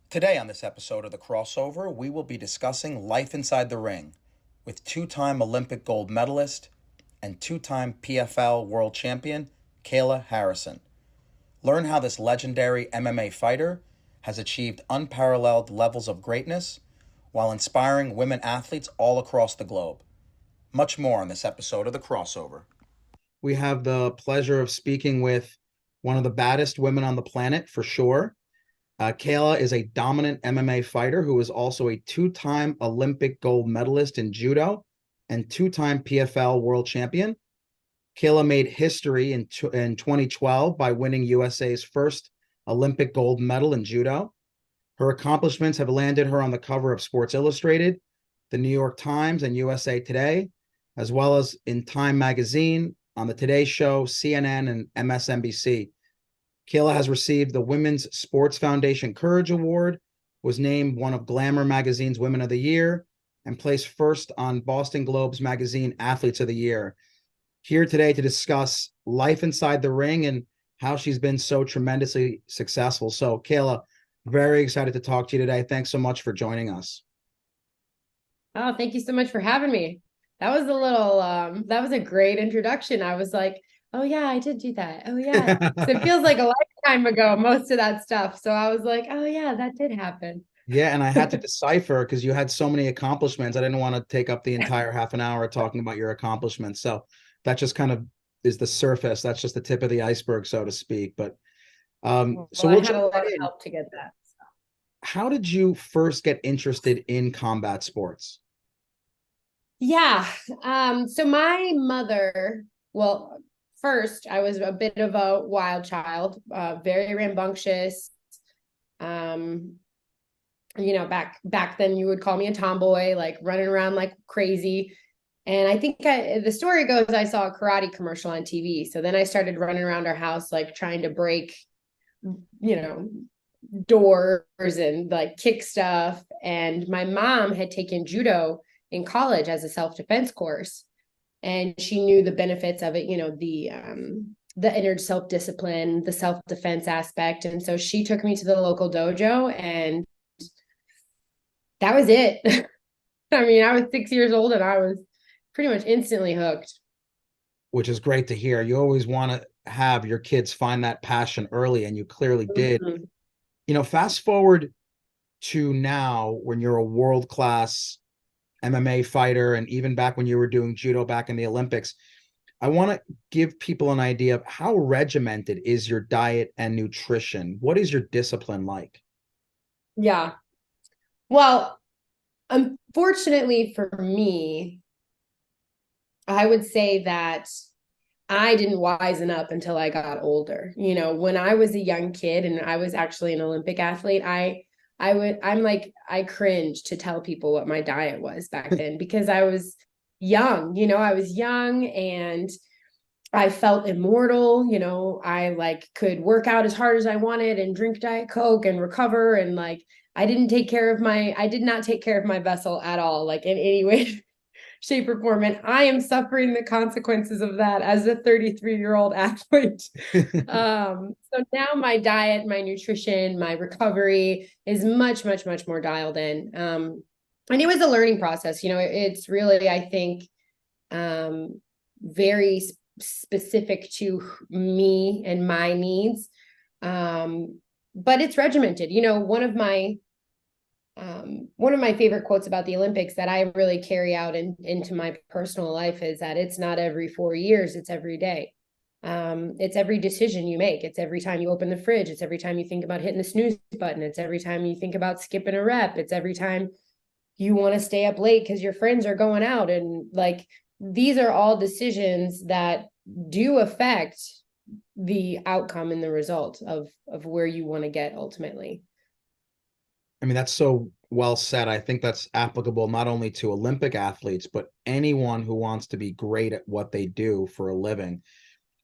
Today on this episode of The Crossover, we will be discussing life inside the ring with two-time Olympic gold medalist and two-time PFL world champion Kayla Harrison. Learn how this legendary MMA fighter has achieved unparalleled levels of greatness while inspiring women athletes all across the globe. Much more on this episode of The Crossover. We have the pleasure of speaking with one of the baddest women on the planet, for sure. Kayla is a dominant MMA fighter who is also a two-time Olympic gold medalist in judo and two-time PFL world champion. Kayla made history in 2012 by winning USA's first Olympic gold medal in judo. Her accomplishments have landed her on the cover of Sports Illustrated, the New York Times, and USA Today, as well as in Time Magazine, on the Today Show, CNN, and MSNBC. Kayla has received the Women's Sports Foundation Courage Award, was named one of Glamour magazine's Women of the Year, and placed first on Boston Globe's magazine Athletes of the Year. Here today to discuss life inside the ring and how she's been so tremendously successful. So, Kayla, very excited to talk to you today. Thanks so much for joining us. Oh, thank you so much for having me. That was a little that was a great introduction. I was like, oh yeah, I did do that. Oh yeah. So it feels like a lifetime ago, most of that stuff. So I was like, oh yeah, that did happen. Yeah, and I had to decipher because you had so many accomplishments. I didn't want to take up the entire half an hour talking about your accomplishments. So that just kind of is the surface. That's just the tip of the iceberg, so to speak. But Well, so I we'll had jump a lot right of in. help to get that. How did you first get interested in combat sports? Yeah. So my mother, well, first I was a bit of a wild child, very rambunctious. Um, back then you would call me a tomboy, like running around like crazy. And I think the story goes, I saw a karate commercial on TV. So then I started running around our house, like trying to break, you know, doors and like kick stuff. And my mom had taken judo in college as a self-defense course. And she knew the benefits of it, the inner self-discipline, the self-defense aspect. And so she took me to the local dojo, and that was it. I mean, I was 6 years old and I was pretty much instantly hooked. Which is great to hear. You always want to have your kids find that passion early, and you clearly did. Mm-hmm. Fast forward to now when you're a world-class MMA fighter, and even back when you were doing judo back in the Olympics. I want to give people an idea of how regimented is your diet and nutrition. What is your discipline like? Yeah. Well, unfortunately for me, I would say that I didn't wisen up until I got older. When I was a young kid and I was actually an Olympic athlete, I cringe to tell people what my diet was back then because I was young. I was young and I felt immortal. I like could work out as hard as I wanted and drink Diet Coke and recover. And like, I did not take care of my vessel at all, like in any way, shape, or form. And I am suffering the consequences of that as a 33-year-old athlete. So now my diet, my nutrition, my recovery is much, much, much more dialed in. And it was a learning process. It's really, I think, very specific to me and my needs. But it's regimented. One of my favorite quotes about the Olympics that I really carry out into my personal life is that it's not every 4 years, it's every day. It's every decision you make. It's every time you open the fridge. It's every time you think about hitting the snooze button. It's every time you think about skipping a rep. It's every time you want to stay up late because your friends are going out. And like, these are all decisions that do affect the outcome and the result of where you want to get ultimately. I mean, that's so well said. I think that's applicable not only to Olympic athletes, but anyone who wants to be great at what they do for a living.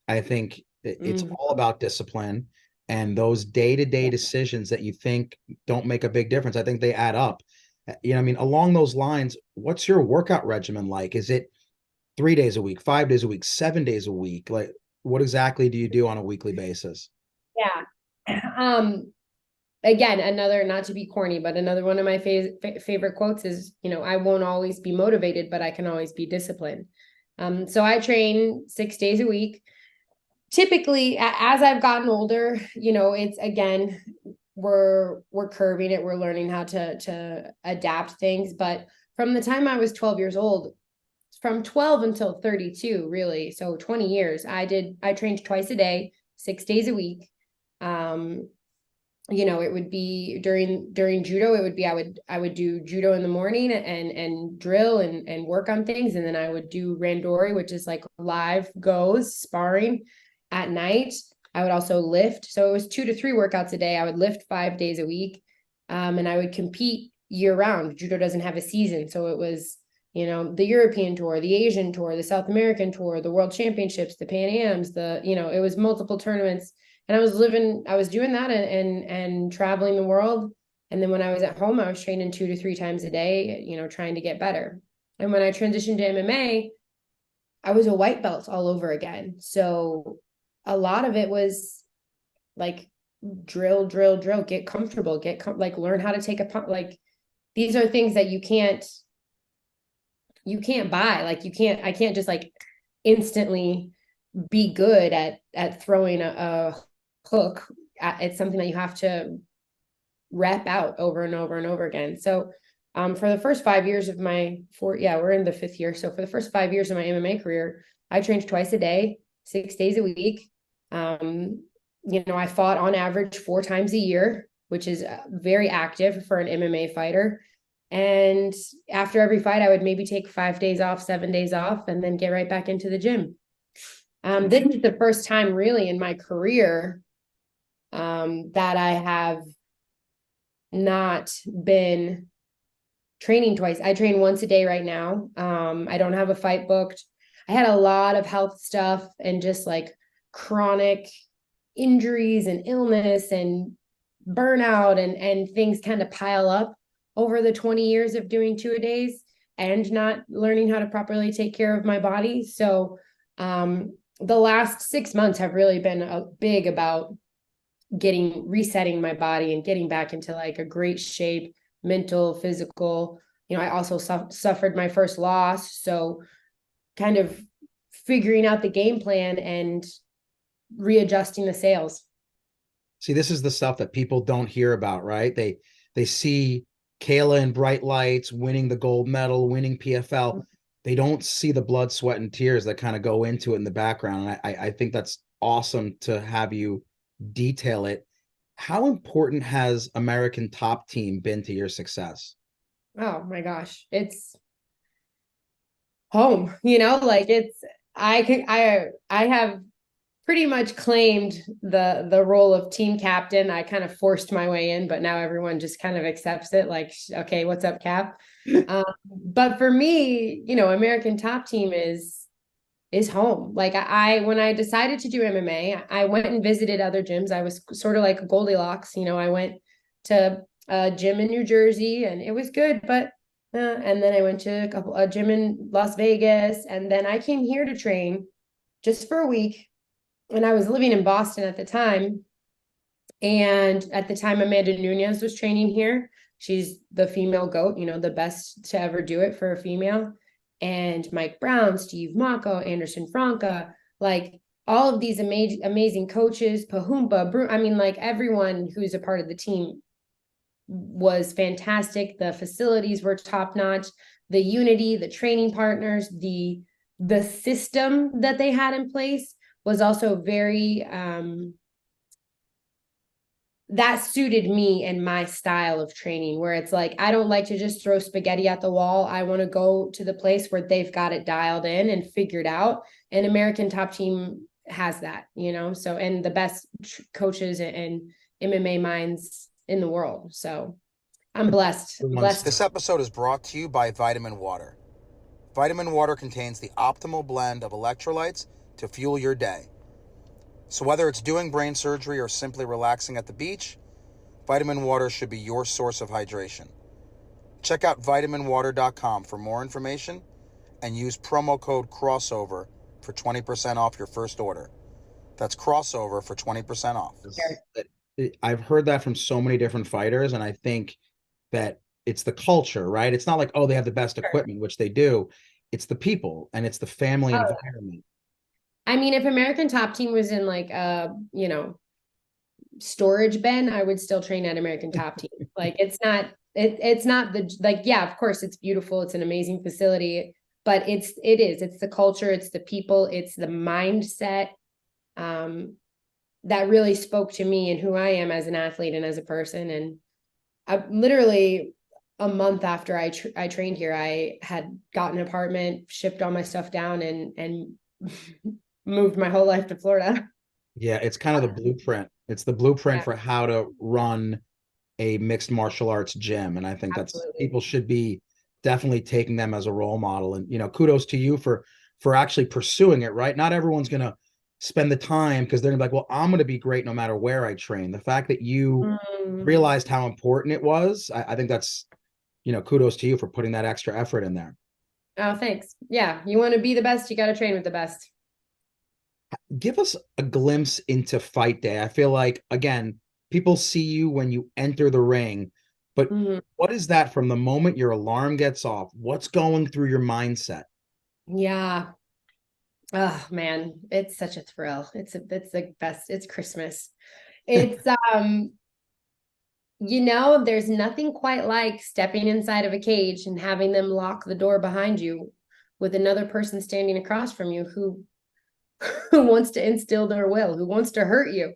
I think it's Mm-hmm. all about discipline and those day-to-day Yeah. decisions that you think don't make a big difference. I think they add up. I mean, along those lines, what's your workout regimen like? Is it 3 days a week, 5 days a week, 7 days a week? Like, what exactly do you do on a weekly basis? Yeah. Um, again, another, not to be corny, but another one of my favorite quotes is, I won't always be motivated, but I can always be disciplined. So I train 6 days a week. Typically, as I've gotten older, it's, again, we're curving it. We're learning how to adapt things. But from the time I was 12 years old, from 12 until 32, really, so 20 years, I trained twice a day, 6 days a week. It would be during judo, it would be, I would do judo in the morning and drill and work on things. And then I would do randori, which is like live goes sparring at night. I would also lift. So it was 2 to 3 workouts a day. I would lift 5 days a week. And I would compete year round. Judo doesn't have a season. So it was, the European tour, the Asian tour, the South American tour, the World Championships, the Pan Ams, it was multiple tournaments. And I was doing that and traveling the world. And then when I was at home, I was training 2 to 3 times a day, trying to get better. And when I transitioned to MMA, I was a white belt all over again. So a lot of it was like drill, get comfortable, learn how to take a punch. Like, these are things that you can't buy. Like, I can't just like instantly be good at throwing a hook. It's something that you have to rep out over and over and over again. So for the first 5 years of we're in the 5th year. So for the first 5 years of my MMA career, I trained twice a day, 6 days a week. I fought on average 4 times a year, which is very active for an MMA fighter. And after every fight, I would maybe take 5 days off, 7 days off, and then get right back into the gym. This is the first time really in my career that I have not been training twice. I train once a day right now. I don't have a fight booked. I had a lot of health stuff and just like chronic injuries and illness and burnout and things kind of pile up over the 20 years of doing 2-a-days and not learning how to properly take care of my body. So the last 6 months have really been big about resetting my body and getting back into like a great shape, mental, physical. I also suffered my first loss. So kind of figuring out the game plan and readjusting the sails. See, this is the stuff that people don't hear about, right? They see Kayla in bright lights, winning the gold medal, winning PFL. They don't see the blood, sweat, and tears that kind of go into it in the background. And I think that's awesome to have you detail it. How important has American Top Team been to your success? Oh my gosh, it's home. I have pretty much claimed the role of team captain. I kind of forced my way in, but now everyone just kind of accepts it. Like, okay, what's up, Cap? But for me, American Top Team is home. Like, when I decided to do MMA, I went and visited other gyms. I was sort of like Goldilocks. I went to a gym in New Jersey and it was good, but and then I went to a gym in Las Vegas, and then I came here to train just for a week. And I was living in Boston at the time. And at the time, Amanda Nunes was training here. She's the female GOAT, the best to ever do it for a female. And Mike Brown, Steve Mako, Anderson Franca, like all of these amazing coaches, Pahumpa, I mean, like everyone who's a part of the team was fantastic. The facilities were top notch. The unity, the training partners, the system that they had in place was also very that suited me and my style of training, where it's like, I don't like to just throw spaghetti at the wall. I want to go to the place where they've got it dialed in and figured out. And American Top Team has that, so, and the best coaches and MMA minds in the world. So I'm blessed. This episode is brought to you by Vitamin Water. Vitamin Water contains the optimal blend of electrolytes to fuel your day. So whether it's doing brain surgery or simply relaxing at the beach, Vitamin Water should be your source of hydration. Check out vitaminwater.com for more information and use promo code CROSSOVER for 20% off your first order. That's CROSSOVER for 20% off. I've heard that from so many different fighters, and I think that it's the culture, right? It's not like, oh, they have the best Sure. equipment, which they do. It's the people and it's the family Oh, environment. I mean, if American Top Team was in like a, storage bin, I would still train at American Top Team. Like it's not the like, yeah, of course it's beautiful. It's an amazing facility, but it's the culture, it's the people, it's the mindset that really spoke to me and who I am as an athlete and as a person. And I literally a month after I trained here, I had gotten an apartment, shipped all my stuff down, and moved my whole life to Florida. Yeah, it's kind of the blueprint. It's the blueprint Yeah, for how to run a mixed martial arts gym. And I think that's absolutely. people should be definitely taking them as a role model. And kudos to you for actually pursuing it, right? Not everyone's gonna spend the time because they're gonna be like, well, I'm gonna be great no matter where I train. The fact that you Mm. realized how important it was, I think that's kudos to you for putting that extra effort in there. Oh, thanks. Yeah, you want to be the best, you got to train with the best. Give us a glimpse into fight day. I feel like, again, people see you when you enter the ring, but Mhm. what is that from the moment your alarm gets off? What's going through your mindset? Yeah. Oh man, it's such a thrill. It's the best. It's Christmas. It's there's nothing quite like stepping inside of a cage and having them lock the door behind you with another person standing across from you who who wants to instill their will, who wants to hurt you.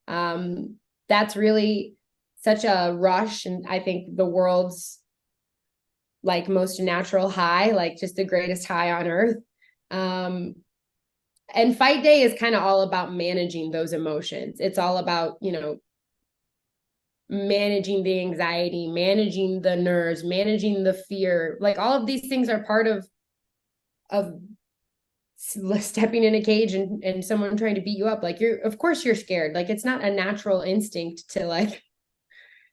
That's really such a rush, and I think the world's like most natural high, like just the greatest high on earth. Um, and fight day is kind of all about managing those emotions. It's all about, managing the anxiety, managing the nerves, managing the fear. Like all of these things are part of stepping in a cage and someone trying to beat you up. Like of course you're scared. Like it's not a natural instinct to like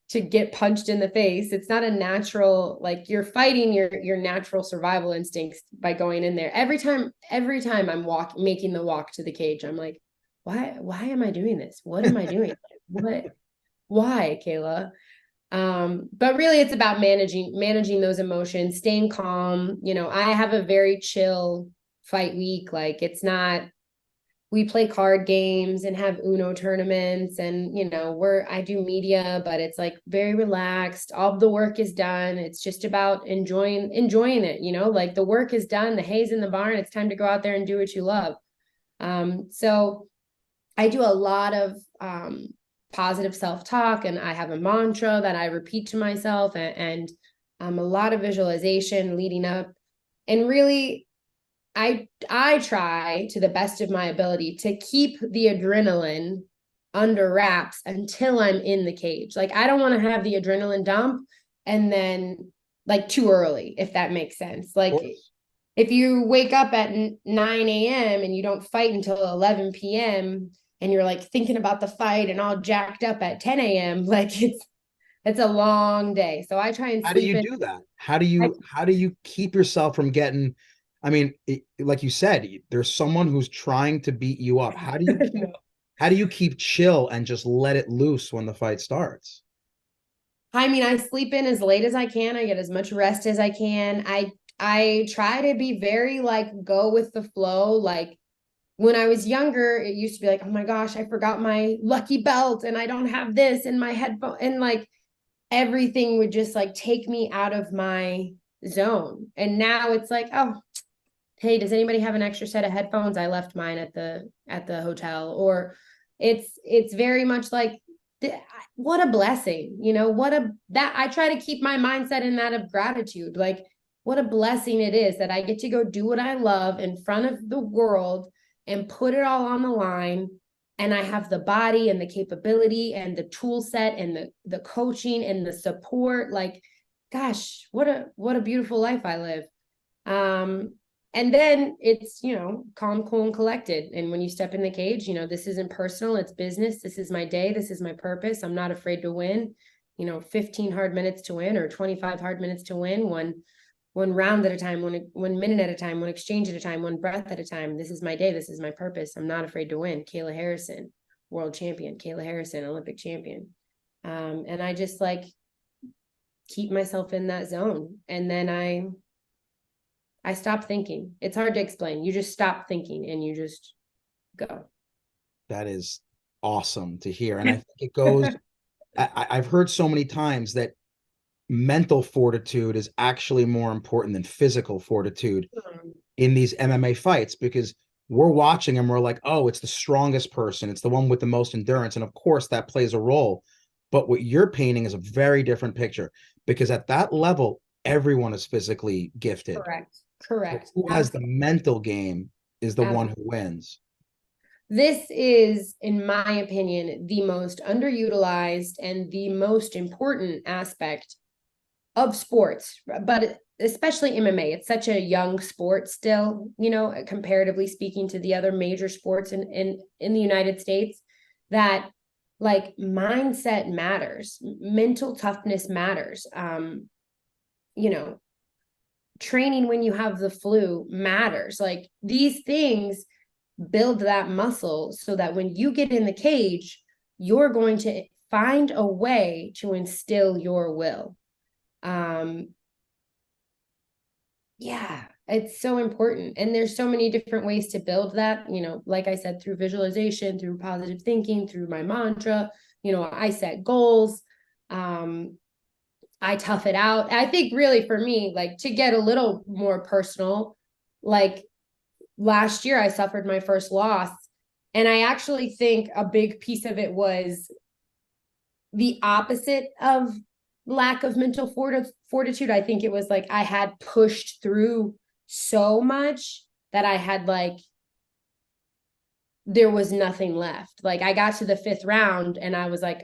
to get punched in the face. It's not a natural, like you're fighting your natural survival instincts by going in there. Every time I'm making the walk to the cage, I'm like, why am I doing this? What am I doing? What why, Kayla? But really it's about managing those emotions, staying calm. I have a very chill fight week. Like it's not we play card games and have Uno tournaments, and I do media, but it's like very relaxed. All of the work is done. It's just about enjoying it, like the work is done, the hay's in the barn, it's time to go out there and do what you love. So I do a lot of positive self-talk, and I have a mantra that I repeat to myself, and a lot of visualization leading up. And really I try to the best of my ability to keep the adrenaline under wraps until I'm in the cage. Like I don't want to have the adrenaline dump and then like too early, if that makes sense. Of Like course. if you wake up at 9 a.m. and you don't fight until 11 p.m. and you're like thinking about the fight and all jacked up at 10 a.m., like it's a long day. So I try and How do sleep you in. do that? How do I, you how do you keep yourself from getting, I mean, like you said, there's someone who's trying to beat you up. How do you keep chill and just let it loose when the fight starts? I mean, I sleep in as late as I can. I get as much rest as I can. I try to be very like go with the flow. Like when I was younger, it used to be like, oh my gosh, I forgot my lucky belt and I don't have this in my headphone. And like everything would just like take me out of my zone. And now it's like, oh, hey, does anybody have an extra set of headphones? I left mine at the hotel. Or it's very much like what a blessing, what a that I try to keep my mindset in that of gratitude. Like what a blessing it is that I get to go do what I love in front of the world and put it all on the line. And I have the body and the capability and the tool set and the coaching and the support. Like, gosh, what a beautiful life I live. um and then it's calm, cool, and collected. And when you step in the cage, this isn't personal, it's business. This is my day, this is my purpose. I'm not afraid to win. 15 hard minutes to win or 25 hard minutes to win. One round at a time, one minute at a time, one exchange at a time, one breath at a time. This is my day, this is my purpose. I'm not afraid to win. Kayla Harrison. world champion, Kayla Harrison, Olympic champion. And I just like keep myself in that zone. And then I stop thinking. It's hard to explain. You just stop thinking and you just go. That is awesome to hear. And I think it goes, I've heard so many times that mental fortitude is actually more important than physical fortitude in these MMA fights, because we're watching and we're like, oh, it's the strongest person. It's the one with the most endurance. And of course that plays a role. But what you're painting is a very different picture, because at that level, everyone is physically gifted. Correct. So who has the mental game is the one who wins. This is, in my opinion, the most underutilized and the most important aspect of sports, but especially MMA. It's such a young sport still, you know, comparatively speaking to the other major sports in the United States, that like mindset matters, mental toughness matters. You know, training when you have the flu matters. Like these things build that muscle so that when you get in the cage, you're going to find a way to instill your will. Yeah, it's so important. And there's so many different ways to build that, you know, like I said, through visualization, through positive thinking, through my mantra, you know, I set goals. I tough it out. I think really for me, like to get a little more personal, like last year I suffered my first loss. And I actually think a big piece of it was the opposite of lack of mental fortitude. I think it was like I had pushed through so much that I had like, there was nothing left. Like I got to the 5th round and I was like,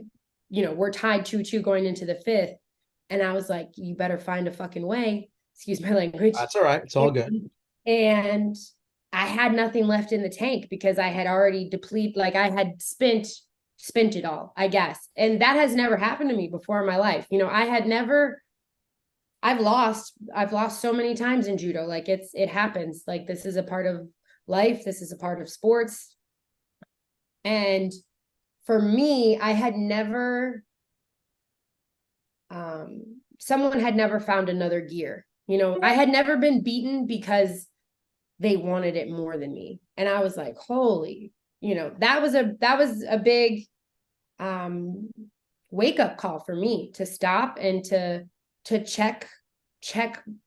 you know, we're tied 2-2 going into the 5th. And I was like, you better find a fucking way. Excuse my language. That's all right. It's all good. And I had nothing left in the tank because I had already depleted, like I had spent it all, I guess. And that has never happened to me before in my life. You know, I've lost so many times in judo. Like it happens. Like this is a part of life. This is a part of sports. And for me, I had never, someone had never found another gear. You know, I had never been beaten because they wanted it more than me. And I was like, holy, you know, that was a big wake up call for me to stop and to check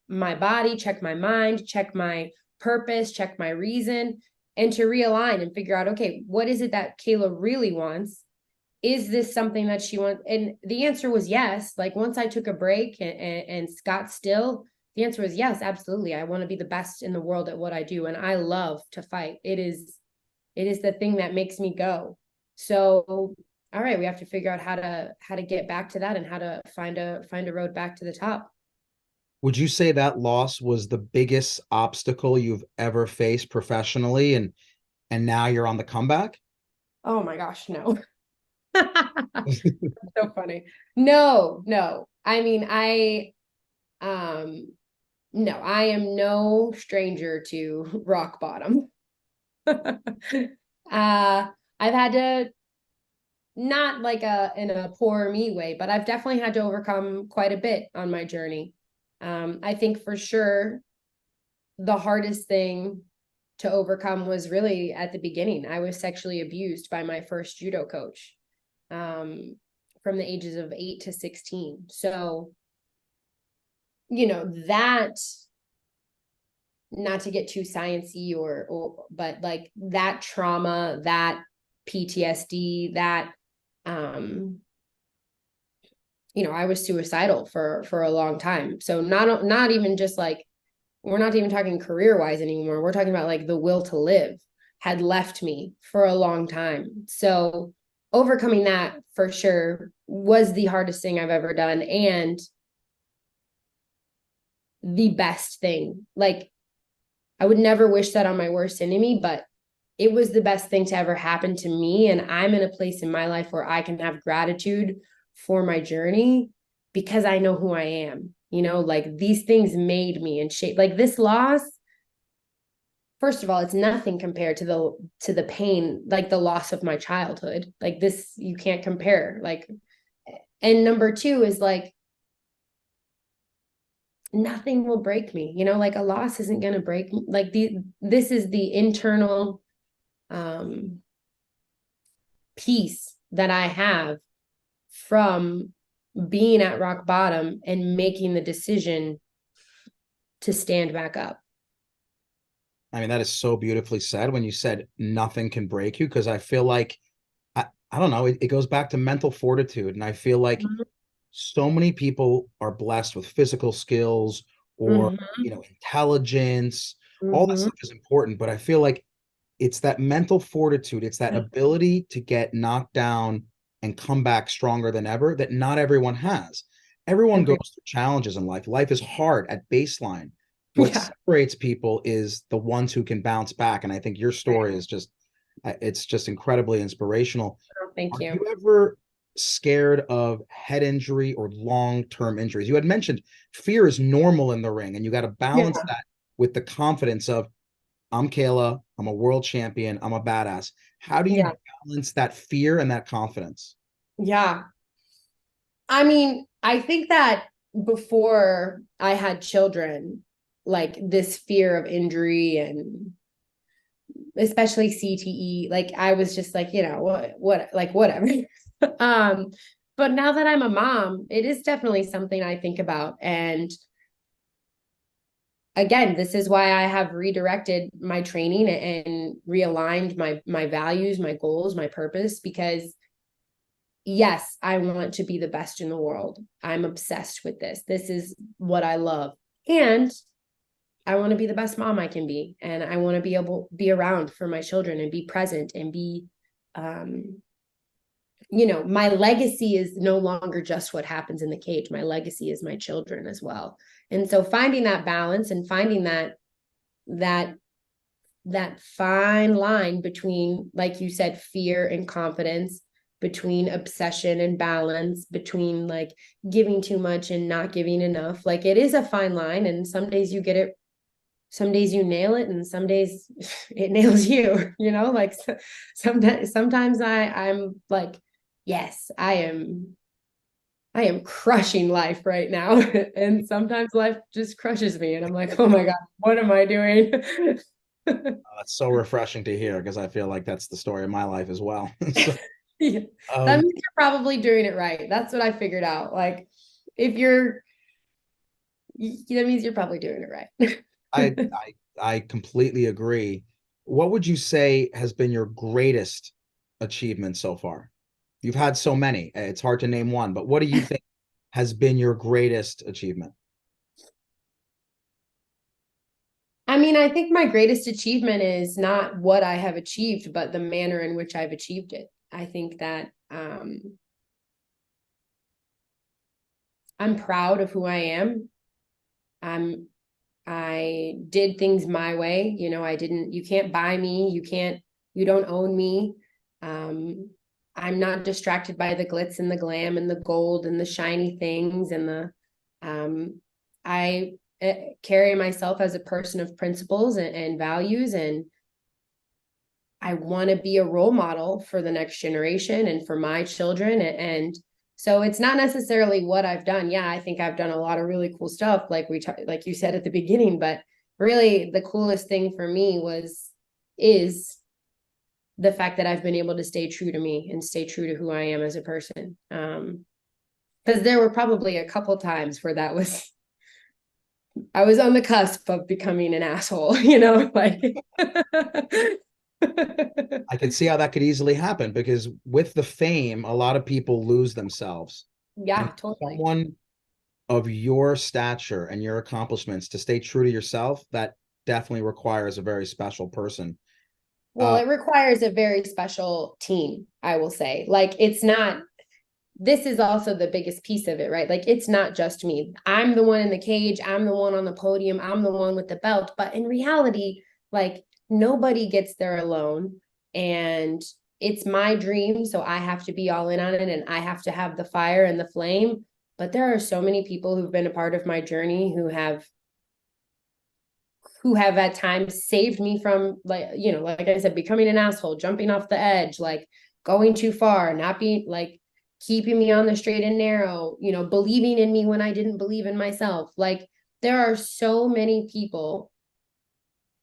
my body, check my mind, check my purpose, check my reason, and to realign and figure out, okay, what is it that Kayla really wants? Is this something that she wants? And the answer was yes. Like once I took a break and got still, the answer was yes, absolutely. I want to be the best in the world at what I do. And I love to fight. It is the thing that makes me go. So, all right, we have to figure out how to get back to that and how to find a road back to the top. Would you say that loss was the biggest obstacle you've ever faced professionally, and now you're on the comeback? Oh my gosh, no. So funny. No. I mean, no, I am no stranger to rock bottom. I've had to, not like in a poor me way, but I've definitely had to overcome quite a bit on my journey. I think for sure the hardest thing to overcome was really at the beginning. I was sexually abused by my first judo coach, from the ages of 8 to 16. So, you know, that, not to get too sciencey but like that trauma, that PTSD, that, you know, I was suicidal for a long time. So not even just like, we're not even talking career wise anymore. We're talking about like the will to live had left me for a long time. So overcoming that for sure was the hardest thing I've ever done, and the best thing. Like I would never wish that on my worst enemy, but it was the best thing to ever happen to me. And I'm in a place in my life where I can have gratitude for my journey because I know who I am. You know, like these things made me and shaped. Like this loss, first of all, it's nothing compared to the pain, like the loss of my childhood. Like this, you can't compare. Like, and number two is like, nothing will break me, like a loss isn't going to break me. Like this is the internal peace that I have from being at rock bottom and making the decision to stand back up. I mean, that is so beautifully said when you said nothing can break you, because I feel like, I don't know, it goes back to mental fortitude. And I feel like so many people are blessed with physical skills or, Mm-hmm. intelligence. All that Mm-hmm. stuff is important, but I feel like it's that mental fortitude, it's that ability to get knocked down and come back stronger than ever that not everyone has. Everyone goes Agree. through challenges in life. Life is hard at baseline. What Yeah. separates people is the ones who can bounce back. And I think your story is just, it's just incredibly inspirational. Oh, thank Are you. you ever scared of head injury or long-term injuries? You had mentioned fear is normal in the ring, and you got to Yeah. balance that with the confidence of, I'm Kayla, I'm a world champion, I'm a badass. How do you Yeah. balance that fear and that confidence? Yeah. I mean, I think that before I had children, like this fear of injury and especially CTE, like I was just like, what, like whatever. um, but now that I'm a mom, it is definitely something I think about. And again, this is why I have redirected my training and realigned my values, my goals, my purpose, because yes, I want to be the best in the world. I'm obsessed with this. This is what I love. And I want to be the best mom I can be. And I want to be able to be around for my children and be present and be, um, my legacy is no longer just what happens in the cage. My legacy is my children as well. And so finding that balance and finding that that fine line between, like you said, fear and confidence, between obsession and balance, between like giving too much and not giving enough. Like it is a fine line. And some days you get it, some days you nail it, and some days it nails you, like sometimes I'm like, yes, I am crushing life right now. And sometimes life just crushes me. And I'm like, oh my God, what am I doing? That's so refreshing to hear, because I feel like that's the story of my life as well. So, Yeah. That um, means you're probably doing it right. That's what I figured out. Like, if you're, that means you're probably doing it I, right. I completely agree. What would you say has been your greatest achievement so far? You've had so many, it's hard to name one, but what do you think has been your greatest achievement? I mean, I think my greatest achievement is not what I have achieved, but the manner in which I've achieved it. I think that I'm proud of who I am. I'm I did things my way. You can't buy me. You don't own me. Um, I'm not distracted by the glitz and the glam and the gold and the shiny things I carry myself as a person of principles and values, and I want to be a role model for the next generation and for my children. And so it's not necessarily what I've done. Yeah, I think I've done a lot of really cool stuff, like you said at the beginning. But really, the coolest thing for me is the fact that I've been able to stay true to me and stay true to who I am as a person. Because there were probably a couple times where I was on the cusp of becoming an asshole, like. I can see how that could easily happen, because with the fame, a lot of people lose themselves. And Yeah, totally. someone of your stature and your accomplishments to stay true to yourself, that definitely requires a very special person. Well, it requires a very special team, I will say. Like, it's not, this is also the biggest piece of it, right? Like, it's not just me. I'm the one in the cage, I'm the one on the podium, I'm the one with the belt. But in reality, like, nobody gets there alone. And it's my dream. So I have to be all in on it and I have to have the fire and the flame. But there are so many people who've been a part of my journey who have who have at times saved me from, like, you know, like I said, becoming an asshole, jumping off the edge, like going too far, not being like keeping me on the straight and narrow, you know, believing in me when I didn't believe in myself. Like there are so many people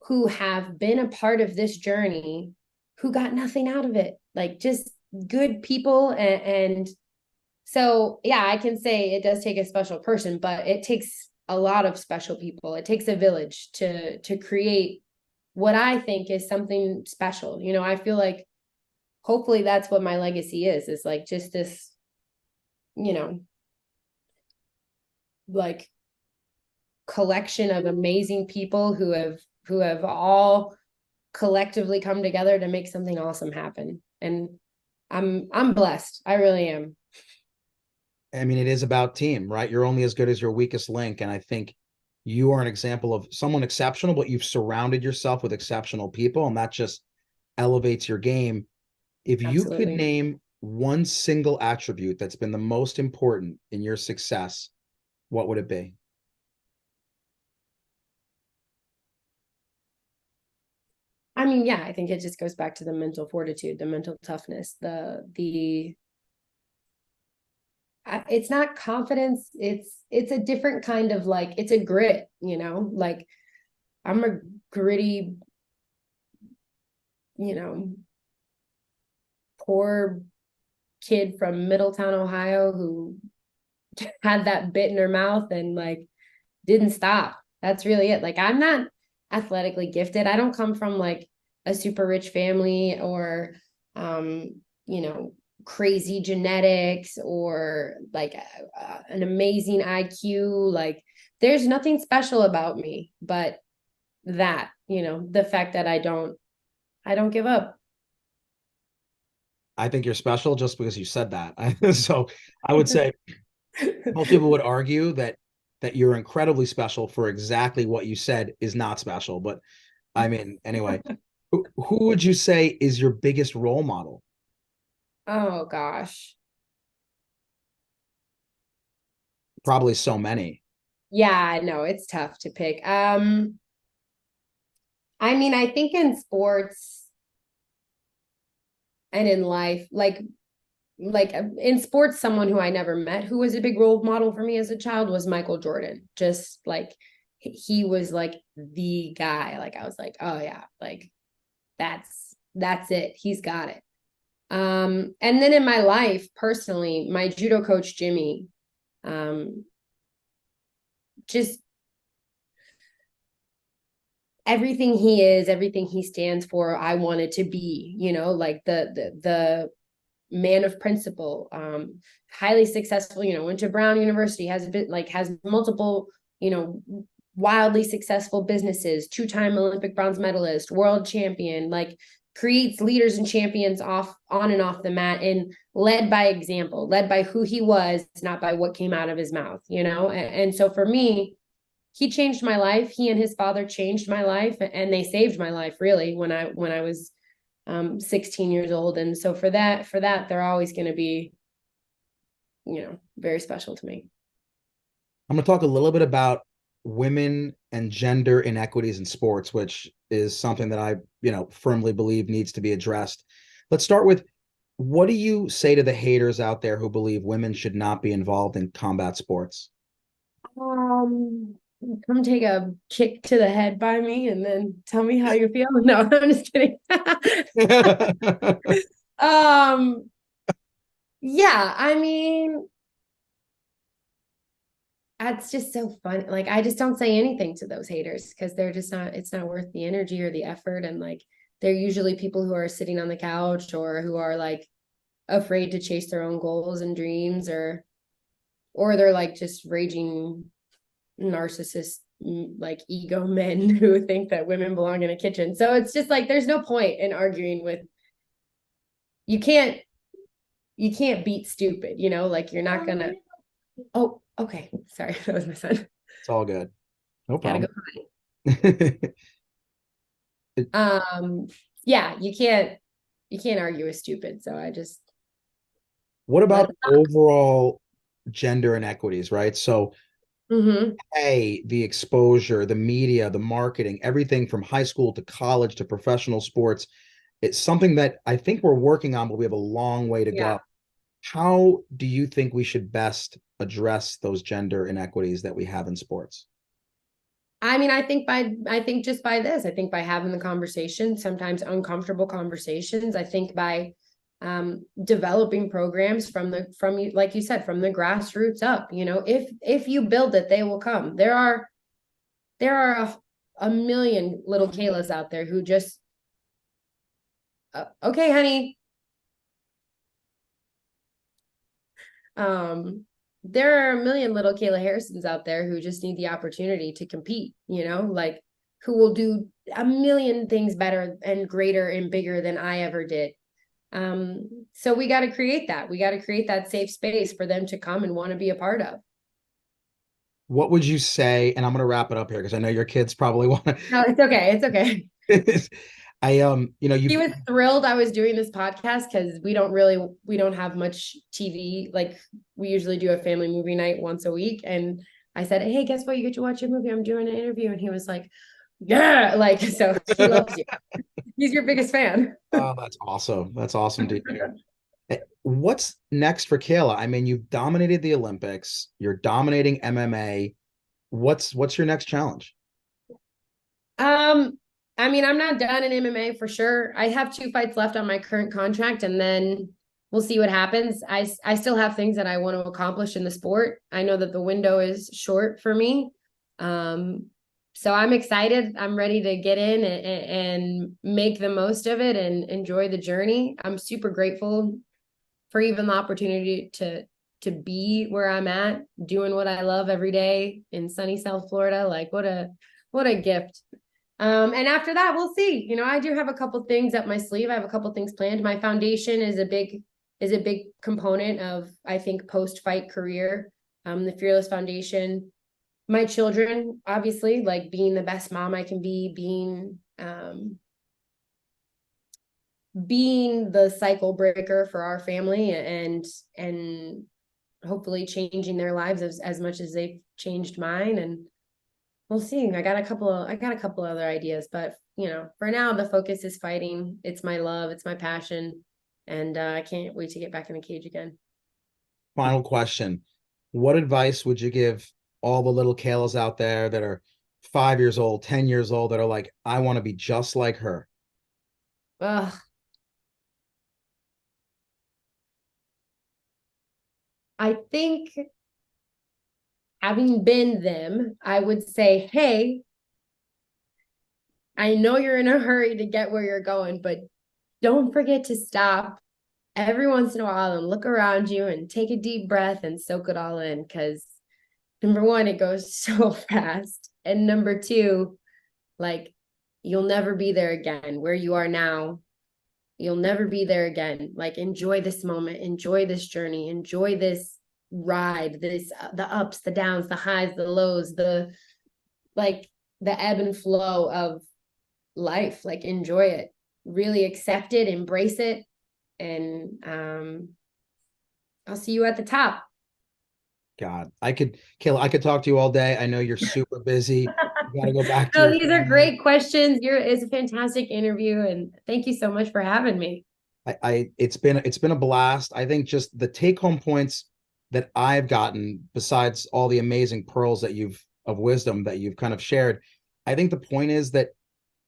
who have been a part of this journey who got nothing out of it, like just good people. And so, yeah, I can say it does take a special person, but it takes a lot of special people. It takes a village to create what I think is something special. You know, I feel like hopefully that's what my legacy is like just this, you know, like collection of amazing people who have all collectively come together to make something awesome happen. And I'm blessed. I really am. I mean, it is about team, right? You're only as good as your weakest link. And I think you are an example of someone exceptional, but you've surrounded yourself with exceptional people, and that just elevates your game. If you could Absolutely. name one single attribute that's been the most important in your success, what would it be? I mean, yeah, I think it just goes back to the mental fortitude, the mental toughness, the it's not confidence, it's a different kind of, like, it's a grit, you know, like I'm a gritty, you know, poor kid from Middletown, Ohio, who had that bit in her mouth and like didn't stop. That's really it. Like I'm not athletically gifted. I don't come from like a super rich family or you know, crazy genetics or like an amazing IQ. Like there's nothing special about me, but that, you know, the fact that I don't give up. I think you're special just because you said that. So I would say most people would argue that you're incredibly special for exactly what you said is not special. But I mean, anyway, who would you say is your biggest role model? Oh gosh. Probably so many. Yeah, no, it's tough to pick. I mean, I think in sports and in life, like in sports, someone who I never met who was a big role model for me as a child was Michael Jordan. Just like he was like the guy. Like I was like, oh yeah, like that's it. He's got it. And then in my life personally, my judo coach Jimmy, um, just everything he is, everything he stands for, I wanted to be, you know, like the man of principle, highly successful, you know, went to Brown University, has a bit like has multiple, you know, wildly successful businesses, two-time Olympic bronze medalist, world champion, like creates leaders and champions off on and off the mat and led by example, led by who he was, not by what came out of his mouth, you know? And so for me, he changed my life. He and his father changed my life and they saved my life really when I was 16 years old. And so for that, they're always going to be, you know, very special to me. I'm going to talk a little bit about women and gender inequities in sports, which is something that I, firmly believe needs to be addressed. Let's start with, what do you say to the haters out there who believe women should not be involved in combat sports? Um, Come take a kick to the head by me and then tell me how you feel. No, I'm just kidding. um, yeah, I mean, that's just so fun. Like, I just don't say anything to those haters because they're just not, it's not worth the energy or the effort. And like, they're usually people who are sitting on the couch or who are like afraid to chase their own goals and dreams, or they're like just raging narcissist, like ego men who think that women belong in a kitchen. So it's just like there's no point in arguing with, you can't you can't beat stupid, you know, like you're not gonna. Oh, okay, sorry, that was my son. It's all good. No Gotta problem. go. um yeah, you can't argue with stupid, so I just What let about overall gender inequities, right? So Mm-hmm. A, the exposure, the media, the marketing, everything from high school to college to professional sports. It's something that I think we're working on, but we have a long way to Yeah. go. How do you think we should best address those gender inequities that we have in sports? I mean, I think just by this, I think by having the conversation, sometimes uncomfortable conversations, I think by developing programs from you, like you said, from the grassroots up. You know, if you build it, they will come. There are a million little Kaylas out there who just okay, honey. Um, there are a million little Kayla Harrisons out there who just need the opportunity to compete, you know, like who will do a million things better and greater and bigger than I ever did. So we got to create that. We got to create that safe space for them to come and want to be a part of. What would you say? And I'm going to wrap it up here because I know your kids probably want No, it's okay. It's okay. to. He You've was thrilled I was doing this podcast because we don't have much TV. Like we usually do a family movie night once a week. And I said, hey, guess what? You get to watch a movie. I'm doing an interview. And he was like, yeah, like so he loves you. He's your biggest fan. Oh, that's awesome. That's awesome to hear. What's next for Kayla? I mean, you've dominated the Olympics, you're dominating MMA. What's your next challenge? Um, I mean, I'm not done in MMA for sure. I have 2 fights left on my current contract, and then we'll see what happens. I still have things that I want to accomplish in the sport. I know that the window is short for me. Um, so I'm excited. I'm ready to get in and make the most of it and enjoy the journey. I'm super grateful for even the opportunity to be where I'm at, doing what I love every day in sunny South Florida. Like what a gift. And after that, we'll see. You know, I do have a couple things up my sleeve. I have a couple things planned. My foundation is a big component of, I think, post-fight career. The Fearless Foundation. My children, obviously, like being the best mom I can be, being the cycle breaker for our family and hopefully changing their lives as much as they've changed mine. And we'll see. I got a couple other ideas, but you know, for now the focus is fighting. It's my love, it's my passion, and I can't wait to get back in the cage again. Final question. What advice would you give all the little Kaylas out there that are 5 years old, 10 years old, that are like, I want to be just like her? Ugh. I think having been them, I would say, hey, I know you're in a hurry to get where you're going, but don't forget to stop every once in a while and look around you and take a deep breath and soak it all in. Because number one, it goes so fast. And number two, like you'll never be there again where you are now. You'll never be there again. Like enjoy this moment, enjoy this journey, enjoy this ride, this the ups, the downs, the highs, the lows, the like the ebb and flow of life. Like enjoy it, really accept it, embrace it, and I'll see you at the top. God, Kayla, I could talk to you all day. I know you're super busy. You got to go back to No, your these are family. great questions. It's a fantastic interview, and thank you so much for having me. It's been a blast. I think just the take home points that I've gotten, besides all the amazing pearls that you've of wisdom that you've kind of shared, I think the point is that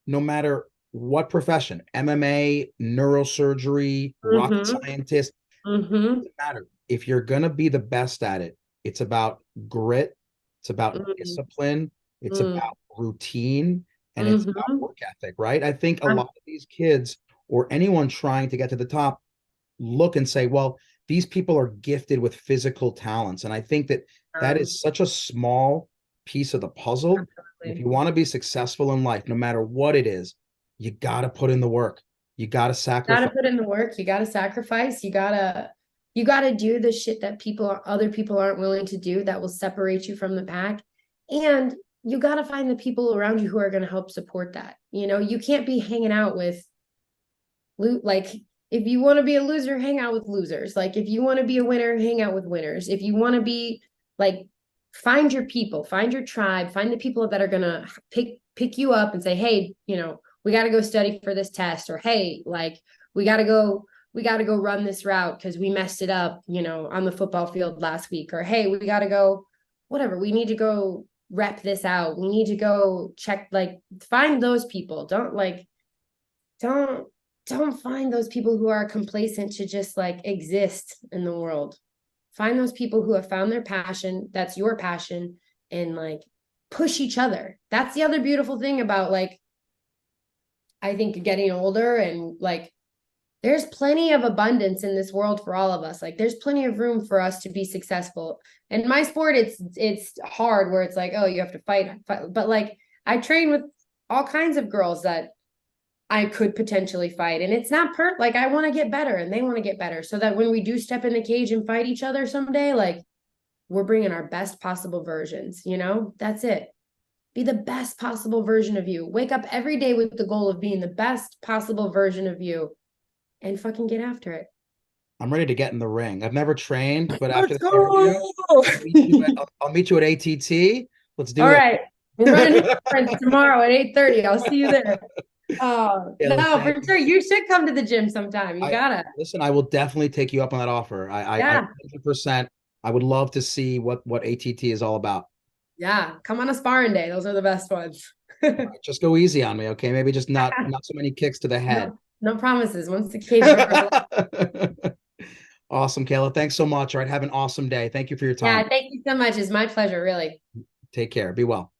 no matter what profession, MMA, neurosurgery, rocket Mm-hmm. scientist, Mm-hmm. doesn't matter. If you're gonna be the best at it, it's about grit, it's about Mm-hmm. discipline, it's about routine, and it's about Mm-hmm. work ethic, right? I think a lot of these kids or anyone trying to get to the top look and say, well, these people are gifted with physical talents. And I think that that is such a small piece of the puzzle. And if Absolutely. you want to be successful in life, no matter what it is, you got to put in the work. You got to Gotta sacrifice. put in the work. You gotta sacrifice. You gotta do the shit that other people aren't willing to do that will separate you from the pack. And you gotta find the people around you who are gonna help support that. You know, you can't be hanging out with like if you want to be a loser, hang out with losers. Like if you want to be a winner, hang out with winners. If you want to be like find your people, find your tribe, find the people that are going to pick you up and say, hey, we got to go study for this test, or hey, like we got to go run this route because we messed it up, on the football field last week, or hey, we got to go, whatever, we need to go rep this out, we need to go check, like find those people. Don't find those people who are complacent to just like exist in the world. Find those people who have found their passion, that's your passion, and like push each other. That's the other beautiful thing about, like, I think getting older, and like there's plenty of abundance in this world for all of us. Like there's plenty of room for us to be successful. In my sport, it's hard where it's like, oh, you have to fight. But like I train with all kinds of girls that I could potentially fight. And it's not like I want to get better and they want to get better, so that when we do step in the cage and fight each other someday, like we're bringing our best possible versions, that's it. Be the best possible version of you. Wake up every day with the goal of being the best possible version of you, and fucking get after it. I'm ready to get in the ring. I've never trained, but after Let's this interview, go. I'll meet you at ATT. Let's do All it. right. We're running tomorrow at 8:30. I'll see you there. Oh, Yeah, no, for sure. You should come to the gym sometime. You gotta. Listen, I will definitely take you up on that offer. I 100%. I would love to see what ATT is all about. Yeah, come on a sparring day. Those are the best ones. Right, just go easy on me, okay? Maybe just not so many kicks to the head. No promises. Once the cage rippers. Awesome, Kayla. Thanks so much. All right, have an awesome day. Thank you for your time. Yeah, thank you so much. It's my pleasure, really. Take care. Be well.